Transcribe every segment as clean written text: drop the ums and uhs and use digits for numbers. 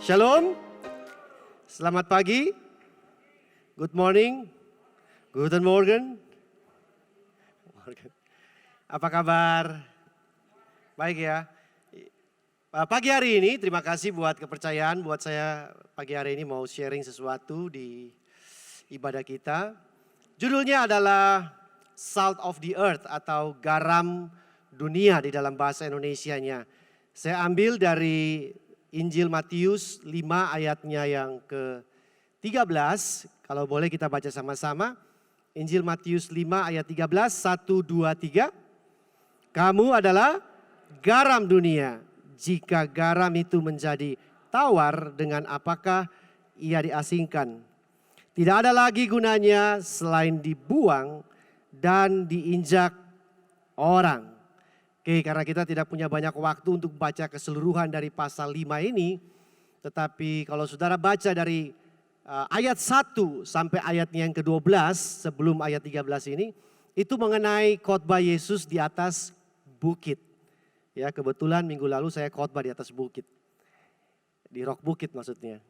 Shalom, selamat pagi, good morning, guten Morgen. Apa kabar? Baik ya. Pagi hari ini terima kasih buat kepercayaan buat saya pagi hari ini mau sharing sesuatu di ibadah kita. Judulnya adalah Salt of the Earth atau garam dunia di dalam bahasa Indonesianya. Saya ambil dari Injil Matius 5 ayatnya yang ke-13. Kalau boleh kita baca sama-sama. Injil Matius 5 ayat 13, 1, 2, 3. Kamu adalah garam dunia. Jika garam itu menjadi tawar, dengan apakah ia diasingkan? Tidak ada lagi gunanya selain dibuang dan diinjak orang. Oke, karena kita tidak punya banyak waktu untuk baca keseluruhan dari pasal 5 ini. Tetapi kalau saudara baca dari ayat 1 sampai ayatnya yang ke-12 sebelum ayat 13 ini. Itu mengenai khotbah Yesus di atas bukit. Ya, kebetulan minggu lalu saya khotbah di atas bukit. Di Rock Bukit maksudnya.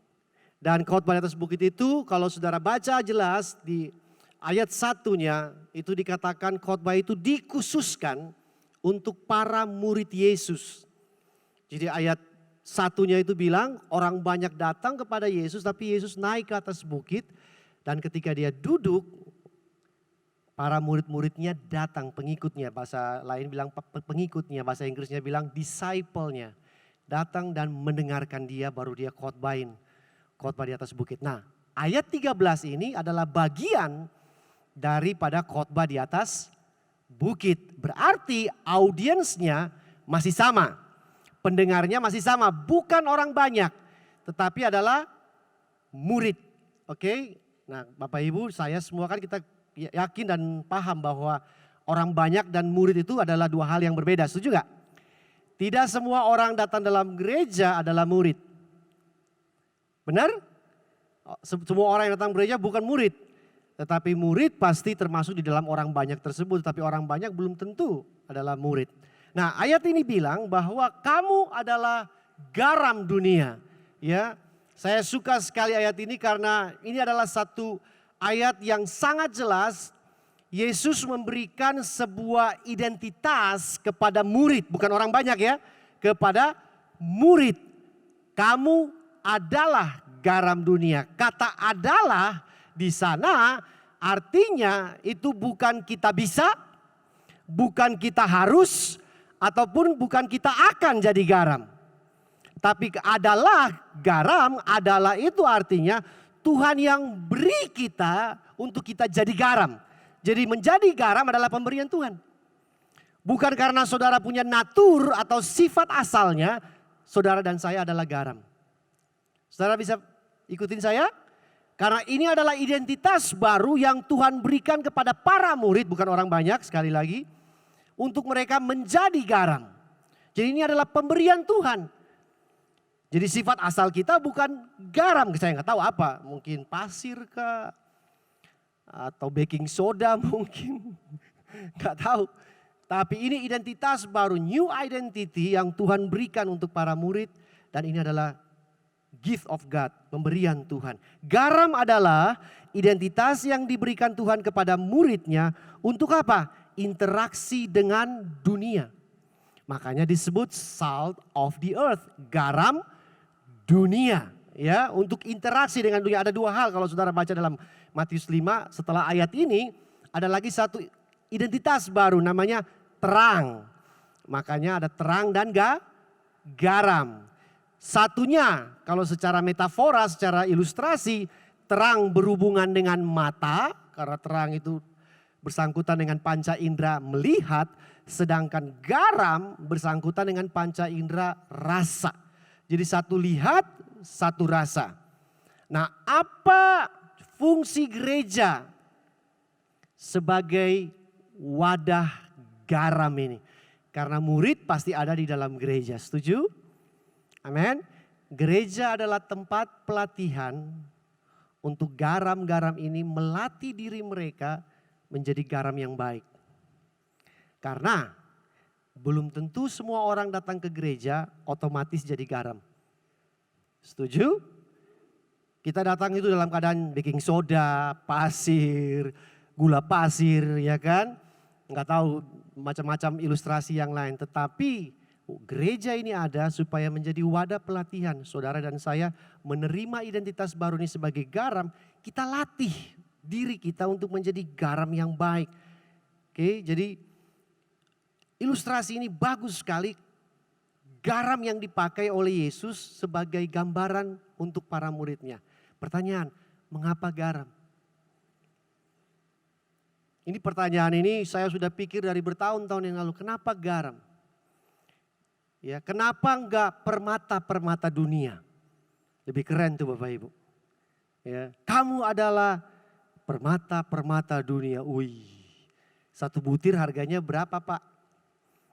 Dan khotbah di atas bukit itu kalau saudara baca jelas di ayat 1-nya itu dikatakan khotbah itu dikhususkan untuk para murid Yesus. Jadi ayat 1-nya itu bilang orang banyak datang kepada Yesus tapi Yesus naik ke atas bukit. Dan ketika dia duduk para murid-muridnya datang, pengikutnya, bahasa lain bilang pengikutnya, bahasa Inggrisnya bilang disciple-nya. Datang dan mendengarkan dia baru dia khotbah di atas bukit. Nah ayat 13 ini adalah bagian daripada khotbah di atas bukit. Berarti audiensnya masih sama, pendengarnya masih sama, bukan orang banyak. Tetapi adalah murid, oke? Nah Bapak Ibu saya semua kan kita yakin dan paham bahwa orang banyak dan murid itu adalah dua hal yang berbeda. Setuju gak? Tidak semua orang datang dalam gereja adalah murid. Benar? Semua orang yang datang gereja bukan murid. Tetapi murid pasti termasuk di dalam orang banyak tersebut. Tapi orang banyak belum tentu adalah murid. Nah ayat ini bilang bahwa kamu adalah garam dunia. Ya, saya suka sekali ayat ini karena ini adalah satu ayat yang sangat jelas. Yesus memberikan sebuah identitas kepada murid, bukan orang banyak ya, kepada murid. Kamu adalah garam dunia. Kata adalah di sana artinya itu bukan kita bisa, bukan kita harus, ataupun bukan kita akan jadi garam. Tapi adalah garam, adalah itu artinya Tuhan yang beri kita untuk kita jadi garam. Jadi menjadi garam adalah pemberian Tuhan. Bukan karena saudara punya natur atau sifat asalnya, saudara dan saya adalah garam. Saudara bisa ikutin saya? Karena ini adalah identitas baru yang Tuhan berikan kepada para murid, bukan orang banyak sekali lagi. Untuk mereka menjadi garam. Jadi ini adalah pemberian Tuhan. Jadi sifat asal kita bukan garam, saya nggak tahu apa, mungkin pasir kah, atau baking soda mungkin, nggak tahu. Tapi ini identitas baru, new identity yang Tuhan berikan untuk para murid dan ini adalah gift of God, pemberian Tuhan. Garam adalah identitas yang diberikan Tuhan kepada muridnya untuk apa? Interaksi dengan dunia. Makanya disebut salt of the earth, garam dunia, ya, untuk interaksi dengan dunia. Ada dua hal kalau saudara baca dalam Matius 5 setelah ayat ini ada lagi satu identitas baru namanya terang. Makanya ada terang dan garam. Satunya kalau secara metafora, secara ilustrasi, terang berhubungan dengan mata karena terang itu bersangkutan dengan panca indera melihat, sedangkan garam bersangkutan dengan panca indera rasa. Jadi satu lihat, satu rasa. Nah apa fungsi gereja sebagai wadah garam ini? Karena murid pasti ada di dalam gereja, setuju? Amin. Gereja adalah tempat pelatihan untuk garam-garam ini melatih diri mereka menjadi garam yang baik. Karena belum tentu semua orang datang ke gereja otomatis jadi garam. Setuju? Kita datang itu dalam keadaan baking soda, pasir, gula pasir, ya kan? Nggak tahu macam-macam ilustrasi yang lain. Tetapi gereja ini ada supaya menjadi wadah pelatihan. Saudara dan saya menerima identitas baru ini sebagai garam. Kita latih diri kita untuk menjadi garam yang baik. Oke, jadi ilustrasi ini bagus sekali. Garam yang dipakai oleh Yesus sebagai gambaran untuk para muridnya. Pertanyaan, mengapa garam? Ini pertanyaan ini saya sudah pikir dari bertahun-tahun yang lalu. Kenapa garam? Ya, kenapa enggak permata-permata dunia? Lebih keren tuh Bapak Ibu. Ya, kamu adalah permata-permata dunia. Wih, satu butir harganya berapa Pak?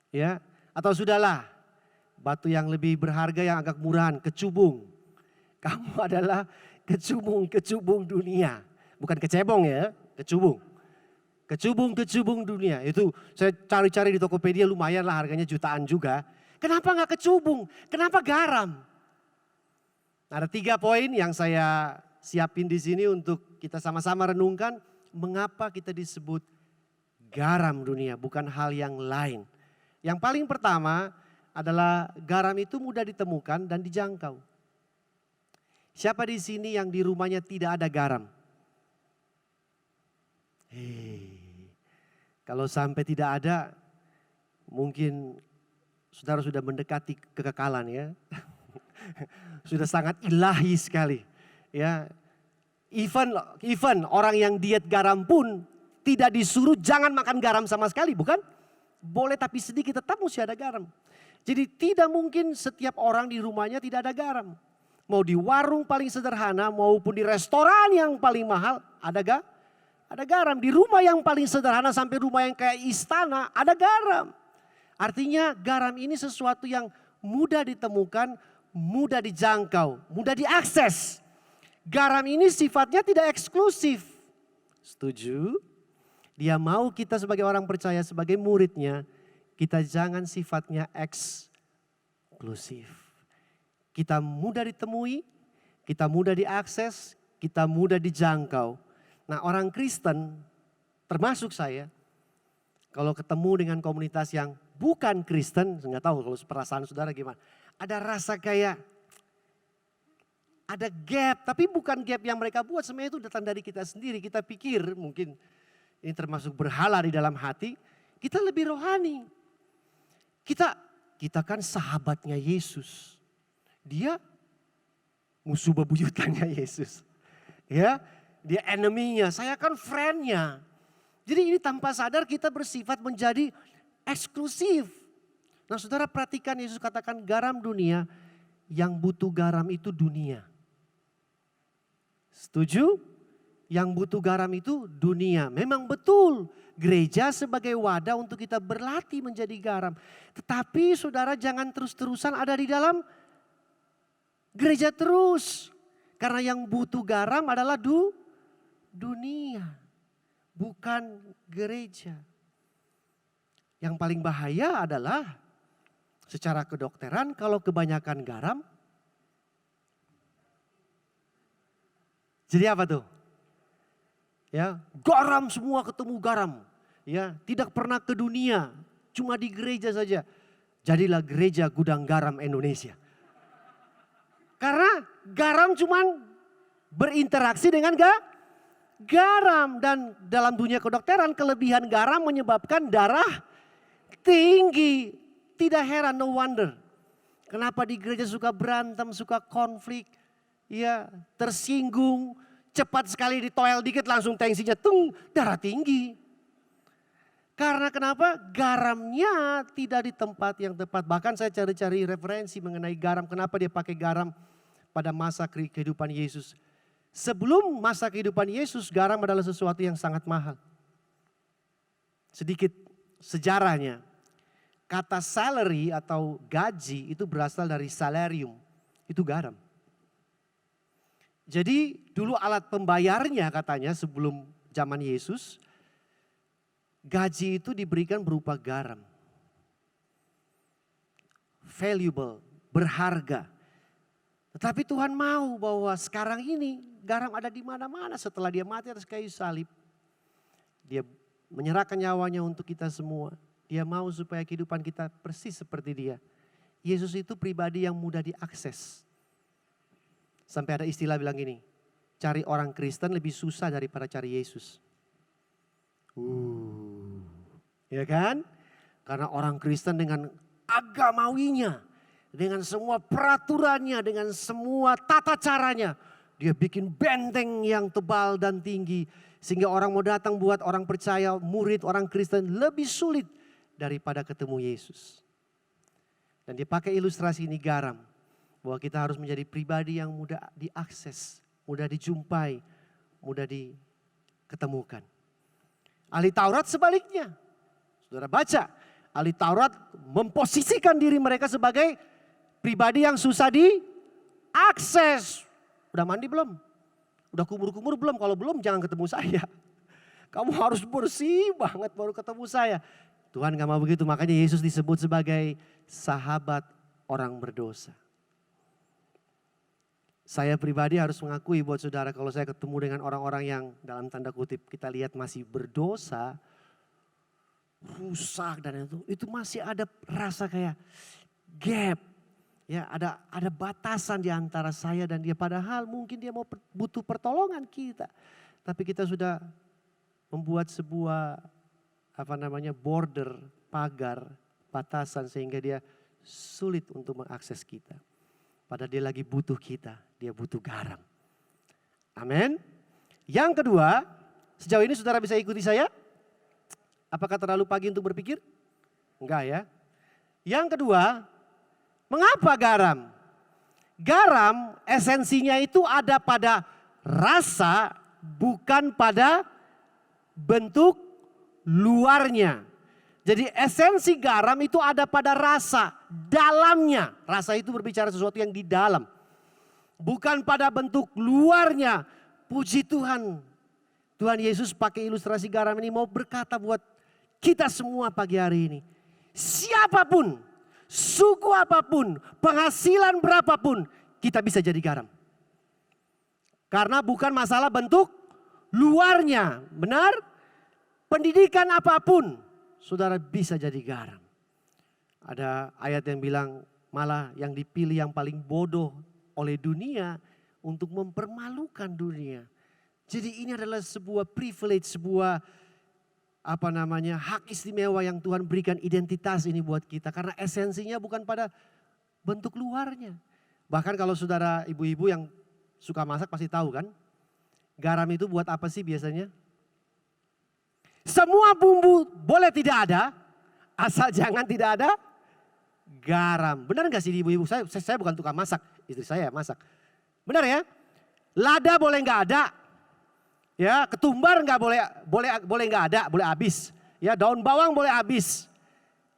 Ya, atau sudahlah, batu yang lebih berharga yang agak murahan, kecubung. Kamu adalah kecubung dunia. Bukan kecebong ya, kecubung. Kecubung dunia. Itu saya cari-cari di Tokopedia lumayan lah harganya jutaan juga. Kenapa nggak kecubung? Kenapa garam? Ada 3 poin yang saya siapin di sini untuk kita sama-sama renungkan. Mengapa kita disebut garam dunia, bukan hal yang lain. Yang paling pertama adalah garam itu mudah ditemukan dan dijangkau. Siapa di sini yang di rumahnya tidak ada garam? Kalau sampai tidak ada, mungkin saudara sudah mendekati kekekalan ya. Sudah sangat ilahi sekali. Ya, even orang yang diet garam pun tidak disuruh jangan makan garam sama sekali, bukan? Boleh tapi sedikit, tetap mesti ada garam. Jadi tidak mungkin setiap orang di rumahnya tidak ada garam. Mau di warung paling sederhana maupun di restoran yang paling mahal ada garam. Di rumah yang paling sederhana sampai rumah yang kayak istana ada garam. Artinya garam ini sesuatu yang mudah ditemukan, mudah dijangkau, mudah diakses. Garam ini sifatnya tidak eksklusif. Setuju? Dia mau kita sebagai orang percaya, sebagai muridnya, kita jangan sifatnya eksklusif. Kita mudah ditemui, kita mudah diakses, kita mudah dijangkau. Nah, orang Kristen termasuk saya, kalau ketemu dengan komunitas yang bukan Kristen, saya nggak tahu kalau perasaan saudara gimana. Ada rasa kayak ada gap, tapi bukan gap yang mereka buat, sebenarnya itu datang dari kita sendiri. Kita pikir mungkin ini termasuk berhala di dalam hati, kita lebih rohani. Kita kan sahabatnya Yesus. Dia musuh bebuyutannya Yesus. Ya, dia enemy-nya, saya kan friend-nya. Jadi ini tanpa sadar kita bersifat menjadi eksklusif. Nah, saudara perhatikan Yesus katakan garam dunia, yang butuh garam itu dunia. Setuju? Yang butuh garam itu dunia. Memang betul, gereja sebagai wadah untuk kita berlatih menjadi garam. Tetapi saudara jangan terus-terusan ada di dalam gereja terus. Karena yang butuh garam adalah dunia, bukan gereja. Yang paling bahaya adalah secara kedokteran kalau kebanyakan garam. Jadi apa tuh? Ya, garam semua ketemu garam. Ya, tidak pernah ke dunia, cuma di gereja saja. Jadilah gereja gudang garam Indonesia. Karena garam cuman berinteraksi dengan garam. Dan dalam dunia kedokteran kelebihan garam menyebabkan darah tinggi. Tidak heran, no wonder. Kenapa di gereja suka berantem, suka konflik. Ya, tersinggung. Cepat sekali ditoel dikit langsung tensinya darah tinggi. Karena kenapa? Garamnya tidak di tempat yang tepat. Bahkan saya cari-cari referensi mengenai garam. Kenapa dia pakai garam pada masa kehidupan Yesus. Sebelum masa kehidupan Yesus, garam adalah sesuatu yang sangat mahal. Sedikit sejarahnya. Kata salary atau gaji itu berasal dari salarium. Itu garam. Jadi dulu alat pembayarnya katanya sebelum zaman Yesus. Gaji itu diberikan berupa garam. Valuable, berharga. Tetapi Tuhan mau bahwa sekarang ini garam ada di mana-mana setelah dia mati atas kayu salib. Dia menyerahkan nyawanya untuk kita semua. Dia mau supaya kehidupan kita persis seperti dia. Yesus itu pribadi yang mudah diakses. Sampai ada istilah bilang gini, cari orang Kristen lebih susah daripada cari Yesus. Ya kan? Karena orang Kristen dengan agamawinya, dengan semua peraturannya, dengan semua tata caranya, dia bikin benteng yang tebal dan tinggi. Sehingga orang mau datang buat orang percaya, murid orang Kristen lebih sulit daripada ketemu Yesus. Dan dia pakai ilustrasi ini garam. Bahwa kita harus menjadi pribadi yang mudah diakses, mudah dijumpai, mudah diketemukan. Ahli Taurat sebaliknya. Saudara baca, ahli Taurat memposisikan diri mereka sebagai pribadi yang susah diakses. Udah mandi belum? Udah kumur-kumur belum? Kalau belum jangan ketemu saya. Kamu harus bersih banget baru ketemu saya. Tuhan gak mau begitu, makanya Yesus disebut sebagai sahabat orang berdosa. Saya pribadi harus mengakui buat saudara kalau saya ketemu dengan orang-orang yang dalam tanda kutip kita lihat masih berdosa, rusak dan itu masih ada rasa kayak gap. Ya, ada batasan di antara saya dan dia, padahal mungkin dia mau butuh pertolongan kita. Tapi kita sudah membuat sebuah border, pagar, batasan sehingga dia sulit untuk mengakses kita. Padahal dia lagi butuh kita, dia butuh garam. Amin. Yang kedua, sejauh ini saudara bisa ikuti saya? Apakah terlalu pagi untuk berpikir? Enggak ya. Yang kedua, mengapa garam? Garam esensinya itu ada pada rasa, bukan pada bentuk luarnya. Jadi esensi garam itu ada pada rasa, dalamnya. Rasa itu berbicara sesuatu yang di dalam. Bukan pada bentuk luarnya. Puji Tuhan. Tuhan Yesus pakai ilustrasi garam ini mau berkata buat kita semua pagi hari ini. Siapapun, suku apapun, penghasilan berapapun, kita bisa jadi garam. Karena bukan masalah bentuk luarnya, benar? Pendidikan apapun, saudara bisa jadi garam. Ada ayat yang bilang malah yang dipilih yang paling bodoh oleh dunia untuk mempermalukan dunia. Jadi ini adalah sebuah privilege, sebuah hak istimewa yang Tuhan berikan identitas ini buat kita. Karena esensinya bukan pada bentuk luarnya. Bahkan kalau saudara ibu-ibu yang suka masak pasti tahu kan. Garam itu buat apa sih biasanya? Semua bumbu boleh tidak ada, asal jangan tidak ada garam. Benar gak sih ibu-ibu? Saya bukan tukang masak, istri saya masak. Benar ya? Lada boleh gak ada. Ya, ketumbar nggak boleh nggak ada, boleh habis. Ya, daun bawang boleh habis.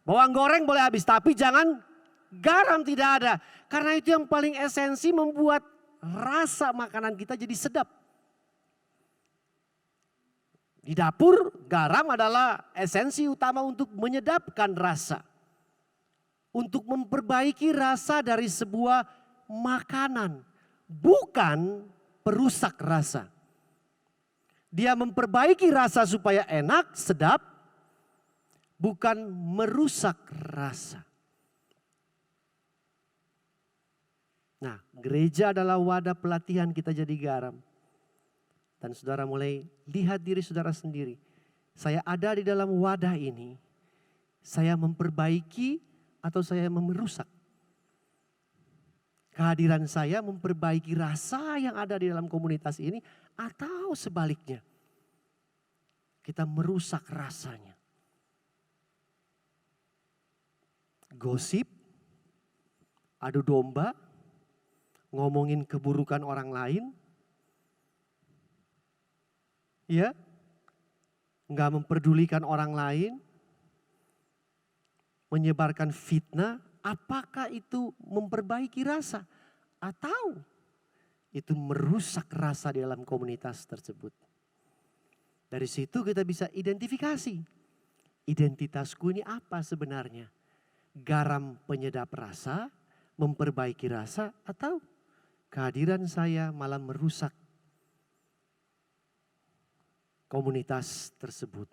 Bawang goreng boleh habis, tapi jangan garam tidak ada. Karena itu yang paling esensi membuat rasa makanan kita jadi sedap. Di dapur garam adalah esensi utama untuk menyedapkan rasa. Untuk memperbaiki rasa dari sebuah makanan. Bukan perusak rasa. Dia memperbaiki rasa supaya enak, sedap. Bukan merusak rasa. Nah, gereja adalah wadah pelatihan kita jadi garam. Dan saudara mulai lihat diri saudara sendiri. Saya ada di dalam wadah ini. Saya memperbaiki atau saya merusak. Kehadiran saya memperbaiki rasa yang ada di dalam komunitas ini. Atau sebaliknya. Kita merusak rasanya. Gosip. Adu domba. Ngomongin keburukan orang lain. Ya, nggak memperdulikan orang lain, menyebarkan fitnah, apakah itu memperbaiki rasa? Atau itu merusak rasa di dalam komunitas tersebut? Dari situ kita bisa identifikasi, identitasku ini apa sebenarnya? Garam penyedap rasa, memperbaiki rasa, atau kehadiran saya malah merusak komunitas tersebut.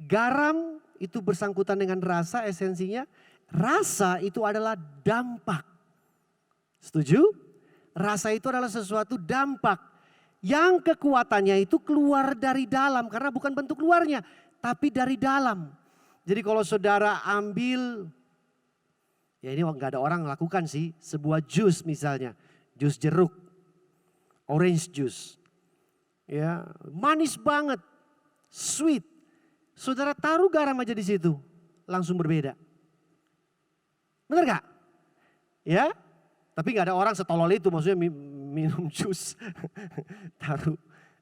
Garam itu bersangkutan dengan rasa, esensinya. Rasa itu adalah dampak. Setuju? Rasa itu adalah sesuatu dampak. Yang kekuatannya itu keluar dari dalam. Karena bukan bentuk luarnya, tapi dari dalam. Jadi kalau saudara ambil, ya ini gak ada orang lakukan sih. Sebuah jus misalnya, jus jeruk, orange juice. Ya, manis banget, sweet. Saudara taruh garam aja di situ, langsung berbeda. Benar gak? Ya, tapi gak ada orang setolol itu, maksudnya minum jus,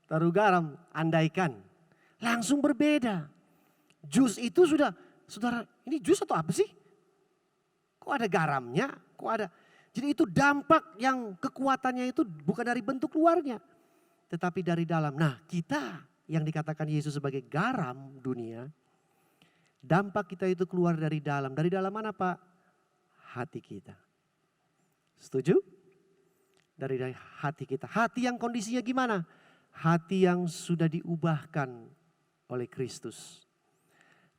taruh garam, andaikan, langsung berbeda. Jus itu sudah, saudara, ini jus atau apa sih? Kok ada garamnya? Kok ada? Jadi itu dampak yang kekuatannya itu bukan dari bentuk luarnya, tetapi dari dalam. Nah, kita yang dikatakan Yesus sebagai garam dunia, dampak kita itu keluar dari dalam. Dari dalam mana, Pak? Hati kita. Setuju? Dari hati kita. Hati yang kondisinya gimana? Hati yang sudah diubahkan oleh Kristus.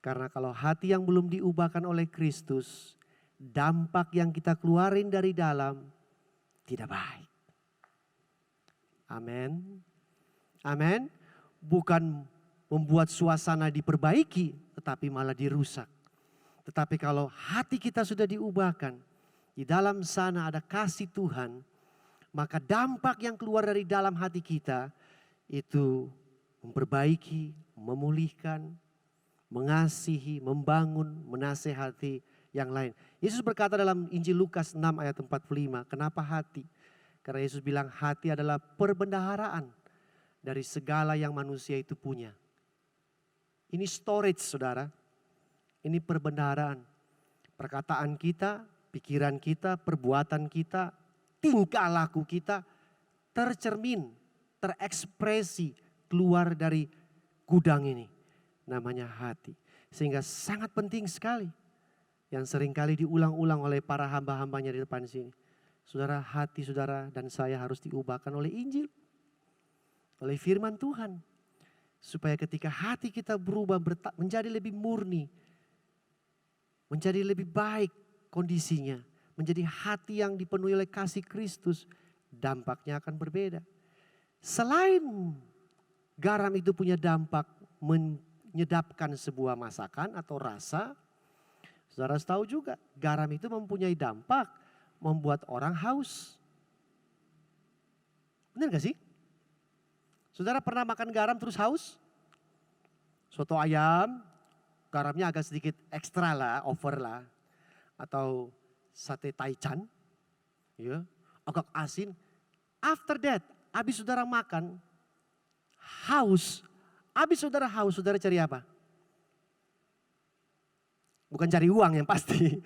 Karena kalau hati yang belum diubahkan oleh Kristus, dampak yang kita keluarin dari dalam tidak baik. Amin. Amin. Bukan membuat suasana diperbaiki, tetapi malah dirusak. Tetapi kalau hati kita sudah diubahkan, di dalam sana ada kasih Tuhan, maka dampak yang keluar dari dalam hati kita itu memperbaiki, memulihkan, mengasihi, membangun, menasehati yang lain. Yesus berkata dalam Injil Lukas 6 ayat 45, kenapa hati? Karena Yesus bilang hati adalah perbendaharaan dari segala yang manusia itu punya. Ini storage, saudara. Ini perbendaharaan. Perkataan kita, pikiran kita, perbuatan kita, tingkah laku kita tercermin, terekspresi keluar dari gudang ini. Namanya hati. Sehingga sangat penting sekali. Yang seringkali diulang-ulang oleh para hamba-hambanya di depan sini. Saudara, hati saudara dan saya harus diubahkan oleh Injil. Oleh firman Tuhan. Supaya ketika hati kita berubah menjadi lebih murni. Menjadi lebih baik kondisinya. Menjadi hati yang dipenuhi oleh kasih Kristus. Dampaknya akan berbeda. Selain garam itu punya dampak menyedapkan sebuah masakan atau rasa. Saudara tahu juga garam itu mempunyai dampak membuat orang haus. Benar gak sih? Saudara pernah makan garam terus haus? Soto ayam, garamnya agak sedikit ekstra lah, over lah. Atau sate taichan, ya, agak asin. After that, habis saudara makan, haus. Habis saudara haus, saudara cari apa? Bukan cari uang yang pasti.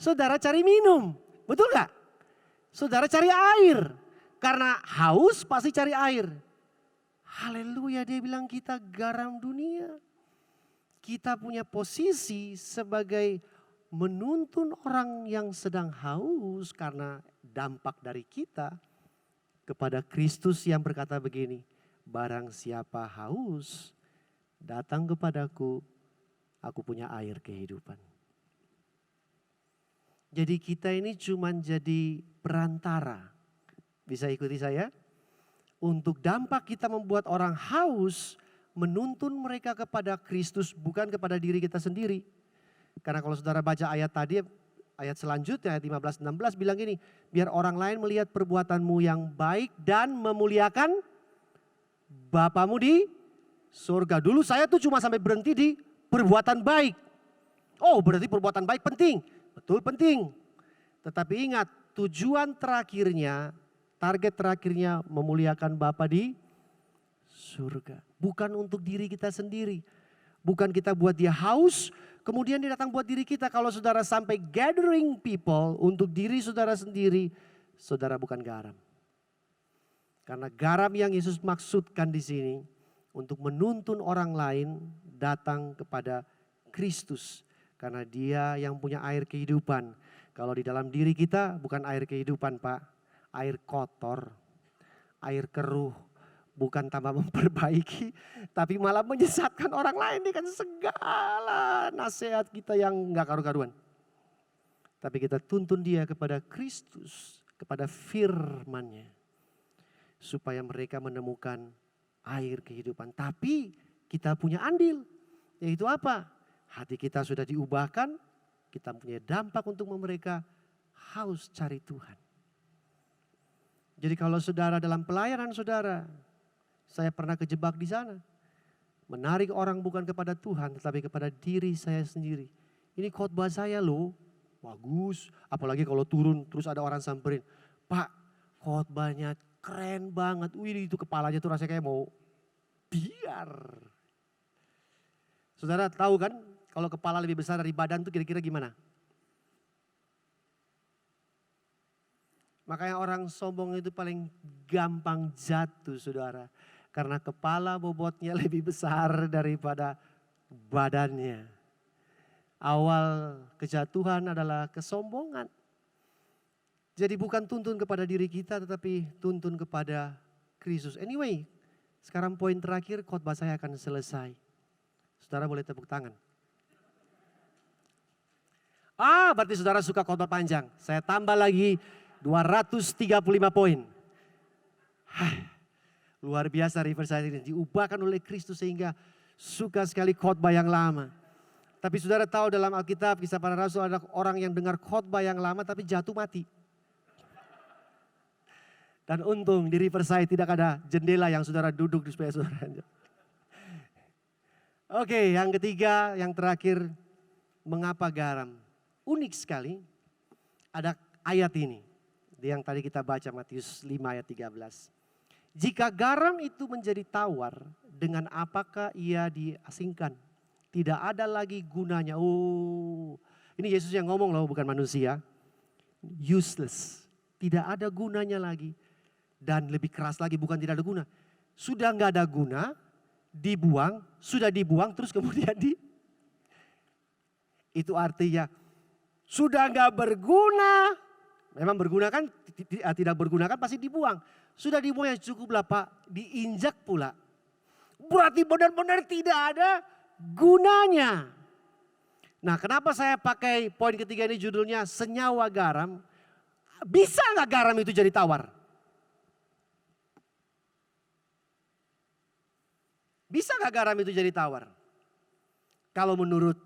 Saudara cari minum, betul gak? Saudara cari air. Karena haus pasti cari air. Haleluya, dia bilang kita garam dunia. Kita punya posisi sebagai menuntun orang yang sedang haus karena dampak dari kita kepada Kristus yang berkata begini, barang siapa haus datang kepadaku, aku punya air kehidupan. Jadi kita ini cuma jadi perantara. Bisa ikuti saya? Untuk dampak kita membuat orang haus, menuntun mereka kepada Kristus, bukan kepada diri kita sendiri. Karena kalau saudara baca ayat tadi, ayat selanjutnya ayat 15-16 bilang gini, biar orang lain melihat perbuatanmu yang baik dan memuliakan Bapamu di surga. Dulu saya tuh cuma sampai berhenti di perbuatan baik. Oh, berarti perbuatan baik penting. Betul, penting. Tetapi ingat, tujuan terakhirnya, target terakhirnya memuliakan Bapa di surga. Bukan untuk diri kita sendiri. Bukan kita buat dia haus, kemudian dia datang buat diri kita. Kalau saudara sampai gathering people untuk diri saudara sendiri, saudara bukan garam. Karena garam yang Yesus maksudkan di sini untuk menuntun orang lain datang kepada Kristus. Karena dia yang punya air kehidupan. Kalau di dalam diri kita bukan air kehidupan, Pak. air kotor, air keruh, bukan tambah memperbaiki, tapi malah menyesatkan orang lain dengan segala nasihat kita yang gak karu-karuan. Tapi kita tuntun dia kepada Kristus, kepada firman-Nya, supaya mereka menemukan air kehidupan. Tapi kita punya andil, yaitu apa? Hati kita sudah diubahkan, kita punya dampak untuk mereka haus cari Tuhan. Jadi kalau saudara dalam pelayanan saudara, saya pernah kejebak di sana. Menarik orang bukan kepada Tuhan tetapi kepada diri saya sendiri. Ini khotbah saya loh, bagus. Apalagi kalau turun terus ada orang samperin. Pak, khotbahnya keren banget. Wih, itu kepalanya tuh rasanya kayak mau biar. Saudara tahu kan kalau kepala lebih besar dari badan tuh kira-kira gimana? Makanya orang sombong itu paling gampang jatuh, saudara. Karena kepala bobotnya lebih besar daripada badannya. Awal kejatuhan adalah kesombongan. Jadi bukan tuntun kepada diri kita tetapi tuntun kepada Kristus. Anyway, sekarang poin terakhir khotbah saya akan selesai. Saudara boleh tepuk tangan. Berarti saudara suka khotbah panjang. Saya tambah lagi 235 poin. Luar biasa Riverside ini diubahkan oleh Kristus sehingga suka sekali khotbah yang lama. Tapi saudara tahu dalam Alkitab Kisah Para Rasul ada orang yang dengar khotbah yang lama tapi jatuh mati. Dan untung di Riverside tidak ada jendela yang saudara duduk di supaya saudara. Oke, yang ketiga, yang terakhir, mengapa garam? Unik sekali ada ayat ini. Yang tadi kita baca Matius 5 ayat 13. Jika garam itu menjadi tawar, dengan apakah ia diasingkan? Tidak ada lagi gunanya. Oh, ini Yesus yang ngomong loh, bukan manusia. Useless, tidak ada gunanya lagi. Dan lebih keras lagi, bukan tidak ada guna. Sudah nggak ada guna, dibuang, sudah dibuang terus kemudian itu artinya sudah nggak berguna. Memang berguna kan, tidak berguna kan pasti dibuang. Sudah dibuang ya cukuplah Pak, diinjak pula. Berarti benar-benar tidak ada gunanya. Nah, kenapa saya pakai poin ketiga ini judulnya senyawa garam? Bisa nggak garam itu jadi tawar? Bisa nggak garam itu jadi tawar? Kalau menurut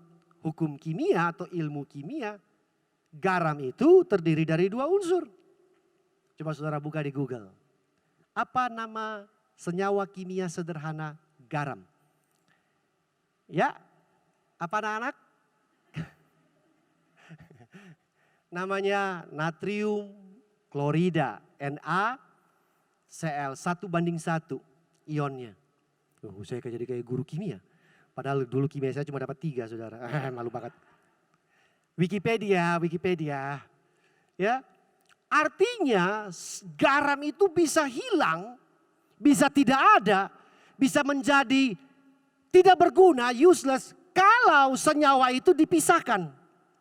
hukum kimia atau ilmu kimia, garam itu terdiri dari 2 unsur. Coba saudara buka di Google. Apa nama senyawa kimia sederhana garam? Ya, apa anak-anak? Namanya natrium klorida, NaCl, 1:1 ionnya. Saya jadi kayak guru kimia. Padahal dulu kimia saya cuma dapat 3 saudara. Malu banget. Wikipedia. Ya. Artinya garam itu bisa hilang, bisa tidak ada, bisa menjadi tidak berguna, useless kalau senyawa itu dipisahkan.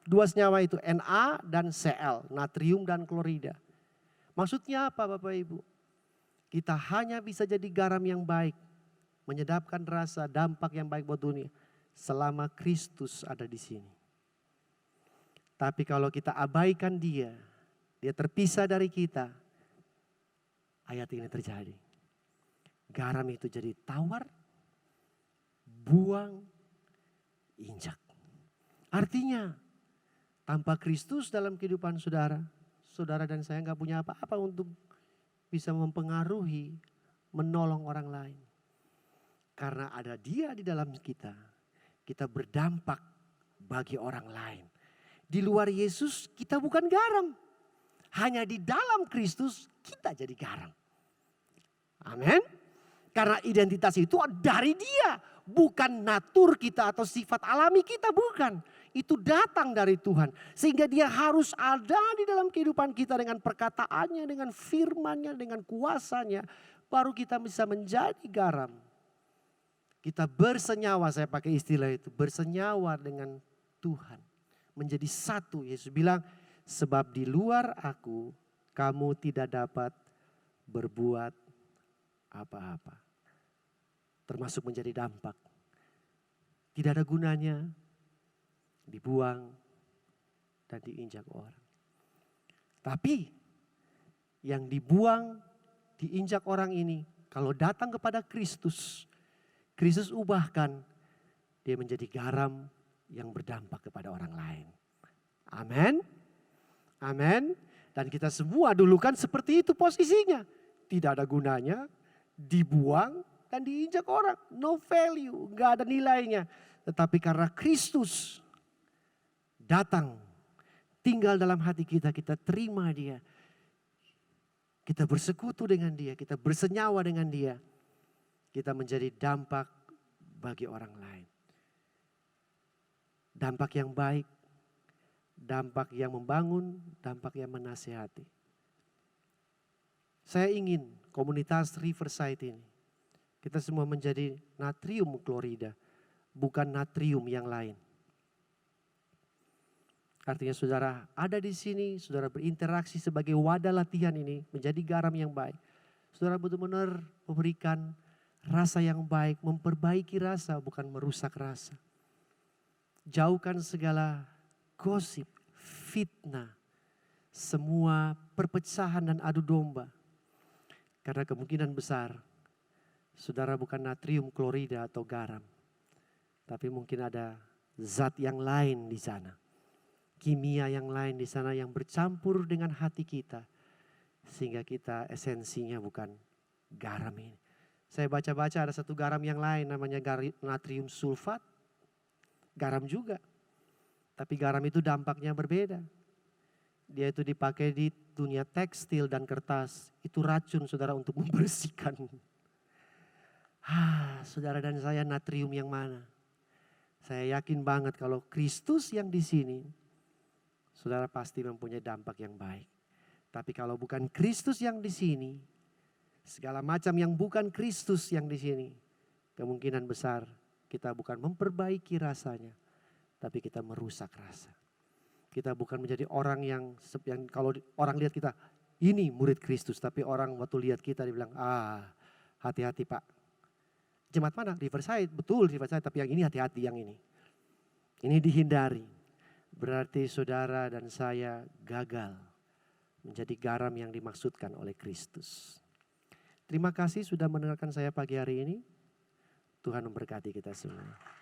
2 senyawa itu Na dan Cl, natrium dan klorida. Maksudnya apa Bapak Ibu? Kita hanya bisa jadi garam yang baik, menyedapkan rasa, dampak yang baik buat dunia selama Kristus ada di sini. Tapi kalau kita abaikan dia terpisah dari kita, ayat ini terjadi. Garam itu jadi tawar, buang, injak. Artinya tanpa Kristus dalam kehidupan saudara, saudara dan saya nggak punya apa-apa untuk bisa mempengaruhi, menolong orang lain. Karena ada dia di dalam kita, kita berdampak bagi orang lain. Di luar Yesus kita bukan garam. Hanya di dalam Kristus kita jadi garam. Amin. Karena identitas itu dari dia. Bukan natur kita atau sifat alami kita, bukan. Itu datang dari Tuhan. Sehingga dia harus ada di dalam kehidupan kita dengan perkataannya, dengan firmannya, dengan kuasanya. Baru kita bisa menjadi garam. Kita bersenyawa, saya pakai istilah itu, bersenyawa dengan Tuhan. Menjadi satu. Yesus bilang, sebab di luar aku kamu tidak dapat berbuat apa-apa. Termasuk menjadi dampak. Tidak ada gunanya, dibuang dan diinjak orang. Tapi yang dibuang, diinjak orang ini, kalau datang kepada Kristus, Kristus ubahkan, dia menjadi garam yang berdampak kepada orang lain. Amin. Amin. Dan kita semua dulu kan seperti itu posisinya. Tidak ada gunanya, dibuang dan diinjak orang. No value, gak ada nilainya. Tetapi karena Kristus datang, tinggal dalam hati kita, kita terima dia. Kita bersekutu dengan dia, kita bersenyawa dengan dia. Kita menjadi dampak bagi orang lain. Dampak yang baik, dampak yang membangun, dampak yang menasihati. Saya ingin komunitas Riverside ini, kita semua menjadi natrium klorida, bukan natrium yang lain. Artinya saudara ada di sini, saudara berinteraksi sebagai wadah latihan ini menjadi garam yang baik. Saudara benar-benar memberikan rasa yang baik, memperbaiki rasa bukan merusak rasa. Jauhkan segala gosip, fitnah, semua perpecahan dan adu domba. Karena kemungkinan besar saudara bukan natrium klorida atau garam. Tapi mungkin ada zat yang lain di sana. Kimia yang lain di sana yang bercampur dengan hati kita. Sehingga kita esensinya bukan garam ini. Saya baca-baca ada satu garam yang lain namanya natrium sulfat. Garam juga. Tapi garam itu dampaknya berbeda. Dia itu dipakai di dunia tekstil dan kertas. Itu racun saudara untuk membersihkan. Saudara dan saya natrium yang mana? Saya yakin banget kalau Kristus yang di sini, saudara pasti mempunyai dampak yang baik. Tapi kalau bukan Kristus yang di sini, segala macam yang bukan Kristus yang di sini, kemungkinan besar kita bukan memperbaiki rasanya, tapi kita merusak rasa. Kita bukan menjadi orang yang kalau orang lihat kita, ini murid Kristus. Tapi orang waktu lihat kita dia bilang, hati-hati Pak. Jemaat mana? Riverside, betul Riverside. Tapi yang ini hati-hati yang ini. Ini dihindari. Berarti saudara dan saya gagal menjadi garam yang dimaksudkan oleh Kristus. Terima kasih sudah mendengarkan saya pagi hari ini. Tuhan memberkati kita semua.